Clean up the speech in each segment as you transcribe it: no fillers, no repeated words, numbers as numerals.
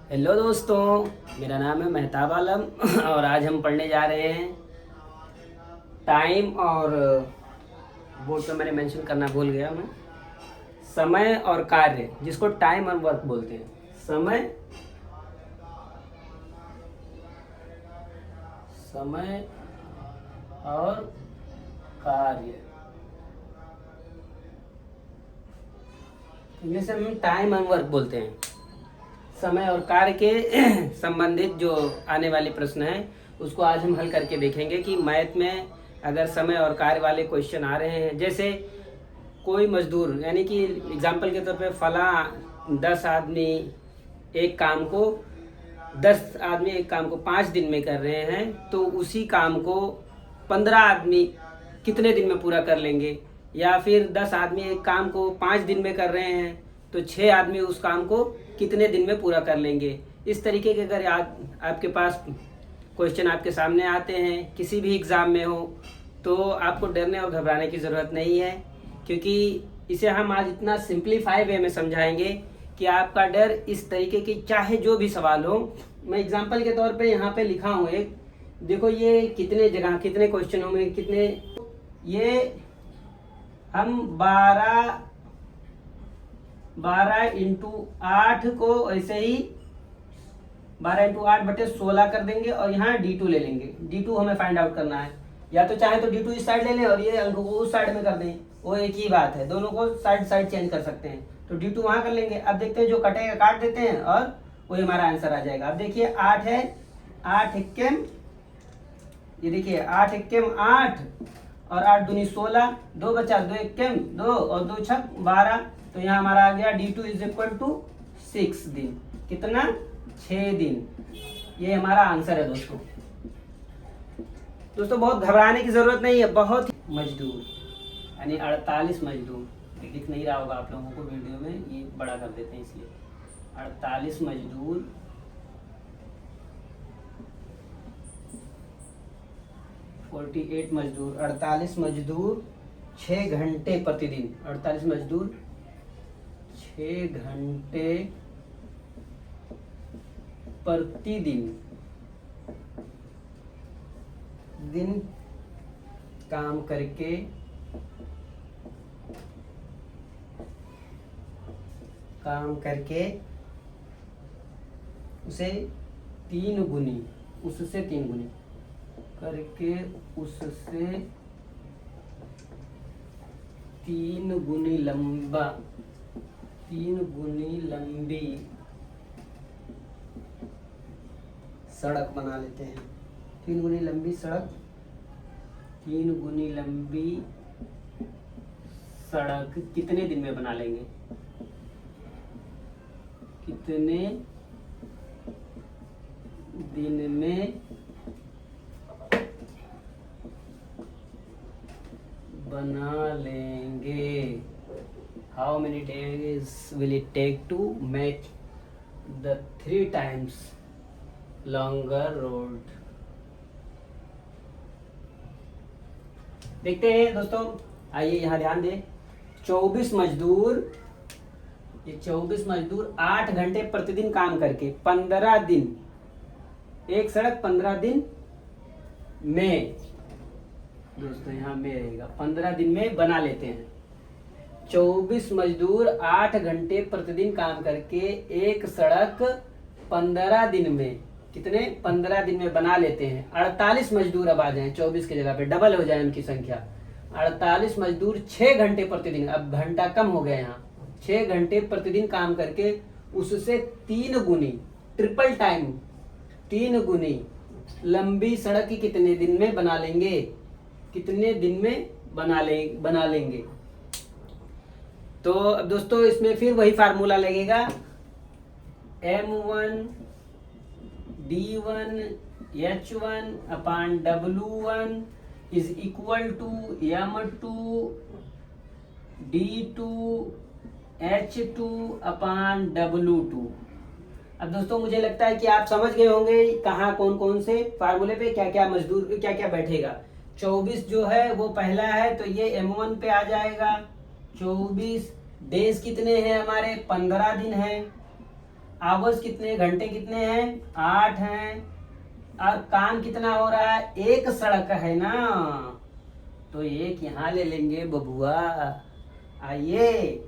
Hello दोस्तों, मेरा नाम है मेहताब आलम और आज हम पढ़ने जा रहे हैं टाइम और बोर्ड पे मैंने मेंशन करना भूल गया मैं। समय और कार्य, जिसको टाइम और वर्क बोलते हैं। समय समय और कार्य, इंग्लिश में हम टाइम एंड वर्क बोलते हैं। समय और कार्य के संबंधित जो आने वाले प्रश्न हैं उसको आज हम हल करके देखेंगे कि मैथ में अगर समय और कार्य वाले क्वेश्चन आ रहे हैं, जैसे कोई मजदूर, यानी कि एग्जाम्पल के तौर पे फला 10 आदमी एक काम को 5 दिन में कर रहे हैं, तो उसी काम को 15 आदमी कितने दिन में पूरा कर लेंगे। या फिर 10 आदमी एक काम को 5 दिन में कर रहे हैं, तो 6 आदमी उस काम को कितने दिन में पूरा कर लेंगे। इस तरीके के अगर आपके पास क्वेश्चन आपके सामने आते हैं किसी भी एग्ज़ाम में हो, तो आपको डरने और घबराने की ज़रूरत नहीं है, क्योंकि इसे हम आज इतना सिंप्लीफाई वे में समझाएंगे कि आपका डर इस तरीके की चाहे जो भी सवाल हो। मैं एग्जांपल के तौर पे यहाँ पे लिखा हूँ एक, देखो ये कितने जगह कितने क्वेश्चनों में कितने, ये हम 12 इंटू 8 को ऐसे ही 12 इंटू 8 बटे 16 कर देंगे और यहाँ D2 ले लेंगे। D2 हमें फाइंड आउट करना है, या तो चाहे तो D2 इस साइड ले लें और ये अंक को उस साइड में कर दें, वो एक ही बात है, दोनों को साइड चेंज कर सकते हैं। तो D2 वहाँ कर लेंगे। अब देखते हैं जो कटेगा काट देते हैं और वही हमारा आंसर आ जाएगा। अब देखिए 8 है, 8 एक्केम, ये देखिए 8 एक्केम 8 और 8 दूनी 16, 2 बचा, 2 एक्केम 2 और 2 छक 12, तो यहाँ हमारा आ गया D2 इज इक्वल टू 6 दिन। कितना? 6 दिन। ये हमारा आंसर है दोस्तों। बहुत घबराने की जरूरत नहीं है। बहुत मजदूर यानी 48 मजदूर, दिख नहीं रहा होगा आप लोगों को वीडियो में, ये बड़ा कर देते हैं इसलिए। 48 मजदूर 48 मजदूर 48 मजदूर 6 घंटे प्रतिदिन, 48 मजदूर 6 घंटे प्रतिदिन काम करके उससे 3 गुनी करके उससे 3 गुनी लंबी सड़क बना लेते हैं। 3 गुनी लंबी सड़क कितने दिन में बना लेंगे? कितने दिन में बना लेंगे? How many days will it take to make the 3 times longer road? देखते हैं दोस्तों, आइए यहाँ ध्यान दें। 24 मजदूर 8 घंटे प्रतिदिन काम करके 15 दिन, एक सड़क 15 दिन में, दोस्तों यहाँ में रहेगा, 15 दिन में बना लेते हैं। 24 मजदूर 8 घंटे प्रतिदिन काम करके एक सड़क 15 दिन में, कितने? 15 दिन में बना लेते हैं। 48 मजदूर अब आ जाएं, 24 की जगह पे डबल हो जाए उनकी संख्या। 48 मजदूर 6 घंटे प्रतिदिन, अब घंटा कम हो गया यहाँ, 6 घंटे प्रतिदिन काम करके उससे 3 गुनी, ट्रिपल टाइम 3 गुनी लंबी सड़क की कितने दिन में बना लेंगे? कितने दिन में बना लेंगे? तो अब दोस्तों इसमें फिर वही फार्मूला लगेगा, M1 D1 H1 upon W1 is equal to M2 D2 H2 upon W2। अब दोस्तों मुझे लगता है कि आप समझ गए होंगे कहाँ कौन से फार्मूले पे क्या क्या मजदूर क्या क्या बैठेगा। 24 जो है वो पहला है, तो ये M1 पे आ जाएगा। 24 डेज कितने हैं हमारे? 15 दिन है। आवर्स कितने, घंटे कितने हैं, 8 हैं, और काम कितना हो रहा है, एक सड़क है ना, तो एक यहाँ ले लेंगे बबुआ। आइए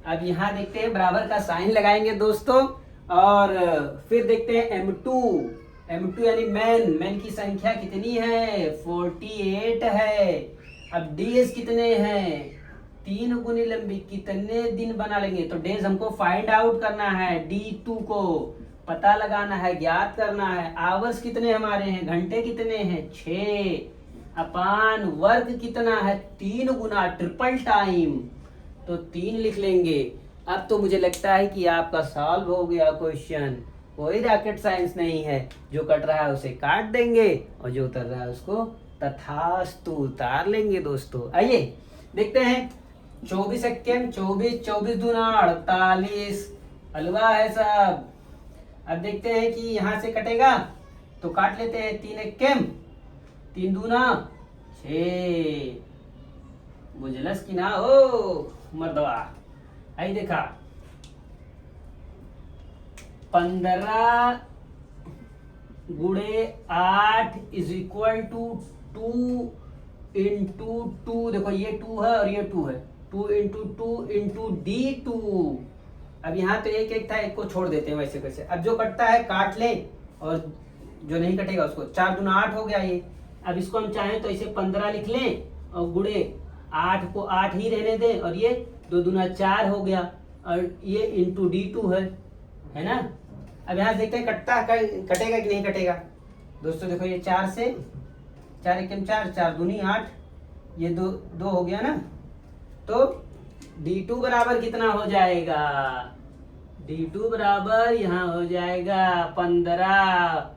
अब यहाँ देखते हैं, बराबर का साइन लगाएंगे दोस्तों, और फिर देखते हैं M2 यानी मैन की संख्या कितनी है, 48 है। अब डेज कितने हैं, 3 गुनी लंबी, कितने दिन बना लेंगे, तो डेज हमको फाइंड आउट करना है, D2 को पता लगाना है, ज्ञात करना है। आवर्स कितने हमारे हैं, घंटे कितने हैं, 6 अपान वर्ग कितना है, 3 गुना, ट्रिपल टाइम, तो 3 लिख लेंगे। अब तो मुझे लगता है कि आपका सॉल्व हो गया क्वेश्चन, कोई रॉकेट साइंस नहीं है। जो कट रहा है उसे काट देंगे और जो उतर रहा है उसको तथास्तु उतार लेंगे दोस्तों। आइए देखते हैं, 24 एक्केम 24 दूना 48, हलवा है सब। अब देखते हैं कि यहाँ से कटेगा तो काट लेते हैं, 3 एक्केम 3 दूना 6, बुझलस की ना हो मर्दवा। आई देखा, 15 गुणे 8 इज इक्वल टू 2 इंटू 2, देखो ये 2 है और ये 2 है, 2 इंटू 2 इंटू D2। अब यहाँ तो एक था, एक को छोड़ देते हैं वैसे कैसे। अब जो कटता है काट ले, और जो नहीं कटेगा उसको, 4 दूना 8 हो गया ये। अब इसको हम चाहें तो इसे 15 लिख लें और गुणे 8 को 8 ही रहने दें, और ये 2 दूना 4 हो गया, और ये इंटू D2 है ना। अब यहाँ देखते हैं कटेगा कि नहीं कटेगा दोस्तों। देखो ये 4 से 4 एकम 4, 4 दूनी 8, ये 2 हो गया ना, तो D2 बराबर कितना हो जाएगा, D2 बराबर यहाँ हो जाएगा 15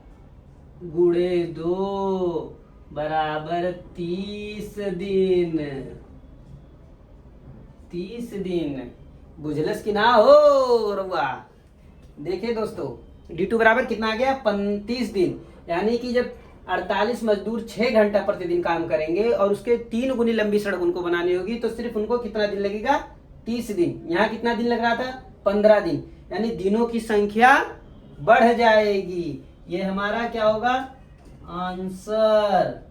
गुणे 2 बराबर 30 दिन। 30 दिन बुझलस की ना हो रउआ। देखिए दोस्तों, D2 बराबर कितना आ गया, 35 दिन। यानी कि जब 48 मजदूर 6 घंटा प्रतिदिन काम करेंगे और उसके 3 गुनी लंबी सड़क उनको बनानी होगी, तो सिर्फ उनको कितना दिन लगेगा, 30 दिन। यहाँ कितना दिन लग रहा था, 15 दिन, यानी दिनों की संख्या बढ़ जाएगी। ये हमारा क्या होगा, आंसर।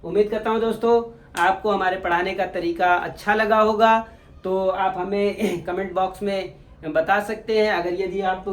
उम्मीद करता हूँ दोस्तों आपको हमारे पढ़ाने का तरीका अच्छा लगा होगा, तो आप हमें कमेंट बॉक्स में बता सकते हैं। अगर यदि आप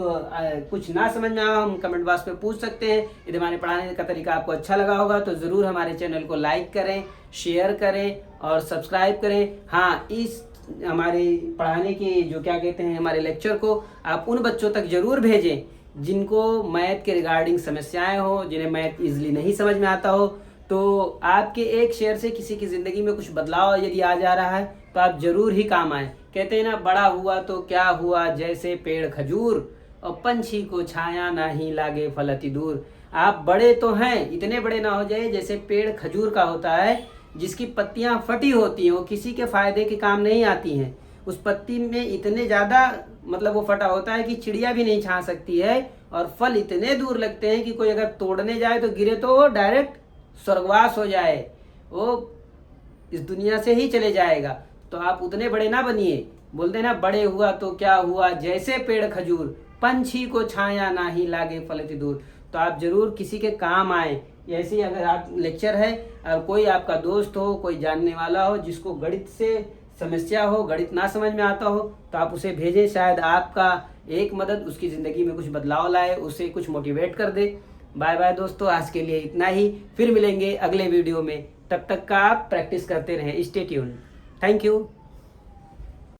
कुछ ना समझ में आया, हम कमेंट बॉक्स में पूछ सकते हैं। यदि हमारे पढ़ाने का तरीका आपको अच्छा लगा होगा तो ज़रूर हमारे चैनल को लाइक करें, शेयर करें और सब्सक्राइब करें। हाँ, इस हमारे पढ़ाने के जो क्या कहते हैं हमारे लेक्चर को आप उन बच्चों तक जरूर भेजें जिनको मैथ के रिगार्डिंग समस्याएं हो, जिन्हें मैथ इजीली नहीं समझ में आता हो। तो आपके एक शेयर से किसी की ज़िंदगी में कुछ बदलाव यदि आ जा रहा है तो आप जरूर ही काम आए। कहते हैं ना, बड़ा हुआ तो क्या हुआ, जैसे पेड़ खजूर, और पंछी को छाया ना ही लागे फल अति दूर। आप बड़े तो हैं, इतने बड़े ना हो जाए जैसे पेड़ खजूर का होता है, जिसकी पत्तियां फटी होती हैं, वो किसी के फायदे के काम नहीं आती हैं। उस पत्ती में इतने ज़्यादा मतलब वो फटा होता है कि चिड़िया भी नहीं छा सकती है, और फल इतने दूर लगते हैं कि कोई अगर तोड़ने जाए तो गिरे तो वो डायरेक्ट स्वर्गवास हो जाए, वो इस दुनिया से ही चले जाएगा। तो आप उतने बड़े ना बनिए, बोलते ना बड़े हुआ तो क्या हुआ, जैसे पेड़ खजूर, पंछी को छाया ना ही लागे फल अति दूर। तो आप जरूर किसी के काम आए। ऐसे ही अगर आप लेक्चर है और कोई आपका दोस्त हो, कोई जानने वाला हो जिसको गणित से समस्या हो, गणित ना समझ में आता हो, तो आप उसे भेजें। शायद आपका एक मदद उसकी ज़िंदगी में कुछ बदलाव लाए, उसे कुछ मोटिवेट कर दे। बाय बाय दोस्तों, आज के लिए इतना ही। फिर मिलेंगे अगले वीडियो में, तब तक का आप प्रैक्टिस करते रहें। Stay tune. Thank you.